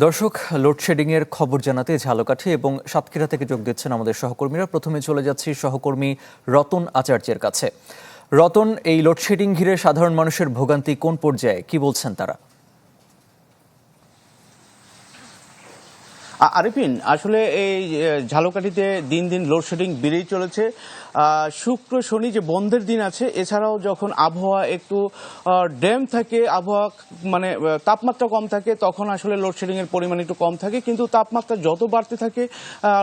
দর্শক, লোডশেডিং এর খবর জানাতে ঝালকাঠি এবং সাতক্ষীরা থেকে যোগ দিচ্ছেন আমাদের সহকর্মীরা। প্রথমে চলে যাচ্ছি সহকর্মী রতন আচার্যের কাছে। রতন, এই লোডশেডিং ঘিরে সাধারণ মানুষের ভোগান্তি কোন পর্যায়ে, কি বলছেন তারা? আরিফিন, আসলে এই ঝালকাঠিতে দিন দিন লোডশেডিং বেড়েই চলেছে। শুক্র শনি যে বন্ধের দিন আছে, এছাড়াও যখন আবহাওয়া একটু ড্যাম থাকে, আবহাওয়া মানে তাপমাত্রা কম থাকে, তখন আসলে লোডশেডিং এর পরিমাণ একটু কম থাকে। কিন্তু তাপমাত্রা যত বাড়তে থাকে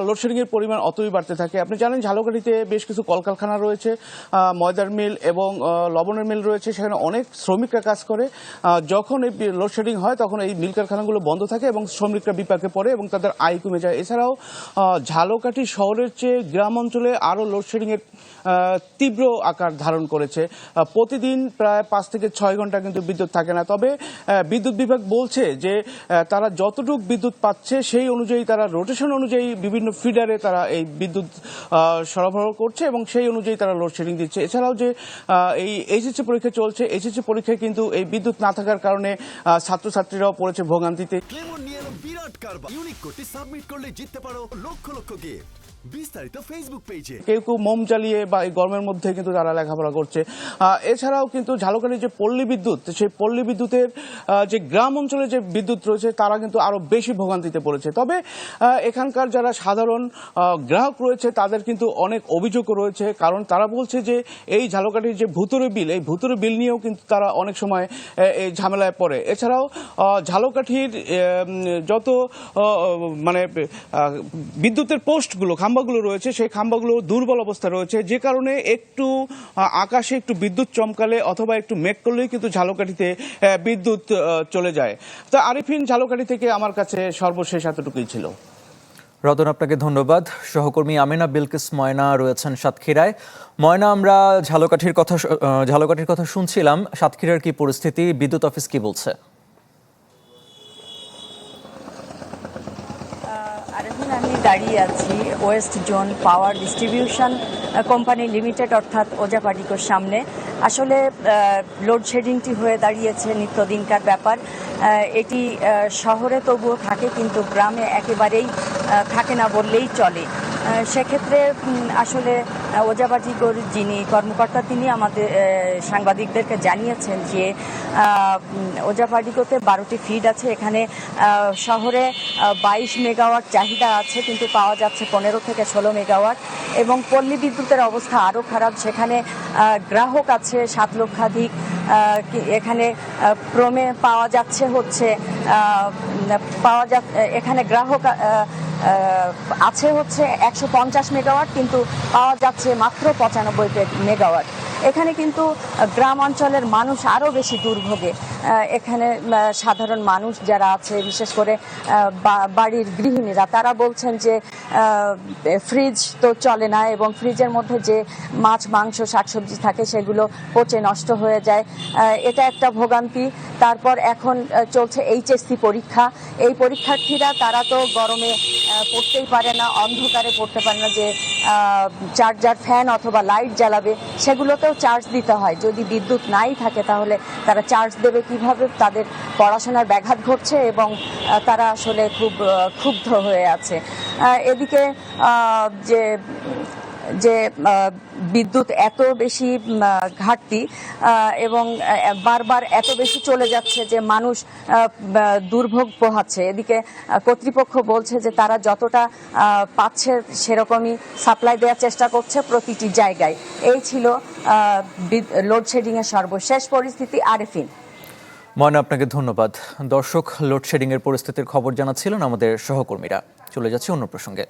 লোডশেডিং এর পরিমাণ অতই বাড়তে থাকে। আপনি জানেন ঝালকাঠিতে বেশ কিছু কলকারখানা রয়েছে, ময়দার মিল এবং লবণের মিল রয়েছে, সেখানে অনেক শ্রমিকরা কাজ করে। যখন এই লোডশেডিং হয় তখন এই মিল কারখানাগুলো বন্ধ থাকে এবং শ্রমিকরা বিপাকে পড়ে এবং তাদের আয় কমে যায়। এছাড়াও ঝালকাঠি শহরের চেয়ে গ্রাম অঞ্চলে আরও লোডশেডিং এর তীব্র আকার ধারণ করেছে। প্রতিদিন প্রায় 5 থেকে 6 ঘন্টা কিন্তু বিদ্যুৎ থাকে না। তবে বিদ্যুৎ বিভাগ বলছে যে তারা যতটুকু বিদ্যুৎ পাচ্ছে সেই অনুযায়ী তারা রোটেশন অনুযায়ী বিভিন্ন ফিডারে তারা এই বিদ্যুৎ সরবরাহ করছে এবং সেই অনুযায়ী তারা লোডশেডিং দিচ্ছে। এছাড়াও যে এই এইচএসসি পরীক্ষা চলছে, এইচএসসি পরীক্ষায় কিন্তু এই বিদ্যুৎ না থাকার কারণে ছাত্রছাত্রীরাও পড়েছে ভোগান্তিতে। বিরাট কারবার ইউনিক কোডটি সাবমিট করলে জিততে পারো লক্ষ লক্ষ গিফট। বিস্তারিত ফেসবুক পেজে। কেউ কেউ মোম জ্বালিয়ে বা এই গরমের মধ্যে কিন্তু তারা লেখাপড়া করছে। এছাড়াও কিন্তু ঝালকাঠির যে পল্লী বিদ্যুৎ, সেই পল্লী বিদ্যুতের যে গ্রাম অঞ্চলে যে বিদ্যুৎ রয়েছে তারা কিন্তু আরো বেশি ভোগান্তিতে পড়েছে। তবে এখানকার যারা সাধারণ গ্রাহক রয়েছে তাদের কিন্তু অনেক অভিযোগও রয়েছে, কারণ তারা বলছে যে এই ঝালকাঠির যে ভুতুরে বিল, এই ভুতুরে বিল নিয়েও কিন্তু তারা অনেক সময় এই ঝামেলায় পড়ে। এছাড়াও ঝালকাঠির যত মানে বিদ্যুতের পোস্টগুলো, খাম্বাগুলো রয়েছে, সেই খাম্বাগুলো দুর্বল অবস্থা রয়েছে, যে কারণে একটু আকাশে একটু বিদ্যুৎ চমকালে অথবা একটু মেঘ করলেই কিন্তু ঝালকাঠিতে বিদ্যুৎ চলে যায়। তো আরিফিন, ঝালকাঠি থেকে আমার কাছে সর্বশেষ এতটুকুই ছিল। রতন, আপনাকে ধন্যবাদ। সহকর্মী আমিনা বিলকিস ময়না রয়েছেন সাতক্ষীরায়। ময়না, আমরা ঝালকাঠির কথা শুনছিলাম, সাতক্ষীরার কি পরিস্থিতি, বিদ্যুৎ অফিস কি বলছে? আমি দাঁড়িয়ে আছি West zone power distribution company limited অর্থাৎ ওজাপাডিকোর সামনে। আসলে লোডশেডিংটি হয়ে দাঁড়িয়েছে নিত্যদিনকার ব্যাপার। এটি শহরে তবুও থাকে, কিন্তু গ্রামে একেবারেই থাকে না বললেই চলে। সেক্ষেত্রে আসলে ওজাপাডিকোর যিনি কর্মকর্তা তিনি আমাদের সাংবাদিকদেরকে জানিয়েছেন যে ওজাপাডিকোতে 12টি ফিড আছে। এখানে শহরে 22 মেগাওয়াট চাহিদা আছে, কিন্তু পাওয়া যাচ্ছে 15 থেকে 16 মেগাওয়াট। এবং পল্লী বিদ্যুতের অবস্থা আরও খারাপ, সেখানে গ্রাহক আছে 7 লক্ষাধিক। এখানে ক্রমে পাওয়া যাচ্ছে এখানে গ্রাহক আছে 150 মেগাওয়াট, কিন্তু পাওয়া যাচ্ছে মাত্র 95 মেগাওয়াট। এখানে কিন্তু গ্রাম অঞ্চলের মানুষ আরও বেশি দুর্ভোগে। এখানে সাধারণ মানুষ যারা আছে, বিশেষ করে বাড়ির গৃহিণীরা, তারা বলছেন যে ফ্রিজ তো চলে না এবং ফ্রিজের মধ্যে যে মাছ, মাংস, শাকসবজি থাকে সেগুলো পচে নষ্ট হয়ে যায়। এটা একটা ভোগান্তি। তারপর এখন চলছে এইচএসসি পরীক্ষা। এই পরীক্ষার্থীরা তারা তো গরমে পড়তেই পারে না, অন্ধকারে পড়তে পারে না, যে চার্জার, ফ্যান অথবা লাইট জ্বালাবে সেগুলোতেও চার্জ দিতে হয়। যদি বিদ্যুৎ নাই থাকে তাহলে তারা চার্জ দেবে কিভাবে? তাদের পড়াশোনার ব্যাঘাত ঘটছে এবং তারা আসলে খুব ক্ষুব্ধ হয়ে আছে। এদিকে যে বিদ্যুৎ এত বেশি ঘাটতি এবং বারবার এত বেশি চলে যাচ্ছে যে মানুষ দুর্ভোগ পোহাচ্ছে। এদিকে কর্তৃপক্ষ বলছে যে তারা যতটা পাচ্ছে সেরকমই সাপ্লাই দেওয়ার চেষ্টা করছে প্রতিটি জায়গায়। এই ছিল লোডশেডিং এর সর্বশেষ পরিস্থিতি। আরিফিন। ময়না, আপনাকে ধন্যবাদ। দর্শক, লোডশেডিং এর পরিস্থিতির খবর জানাচ্ছিলেন আমাদের সহকর্মীরা। চলে যাচ্ছে অন্য প্রসঙ্গে।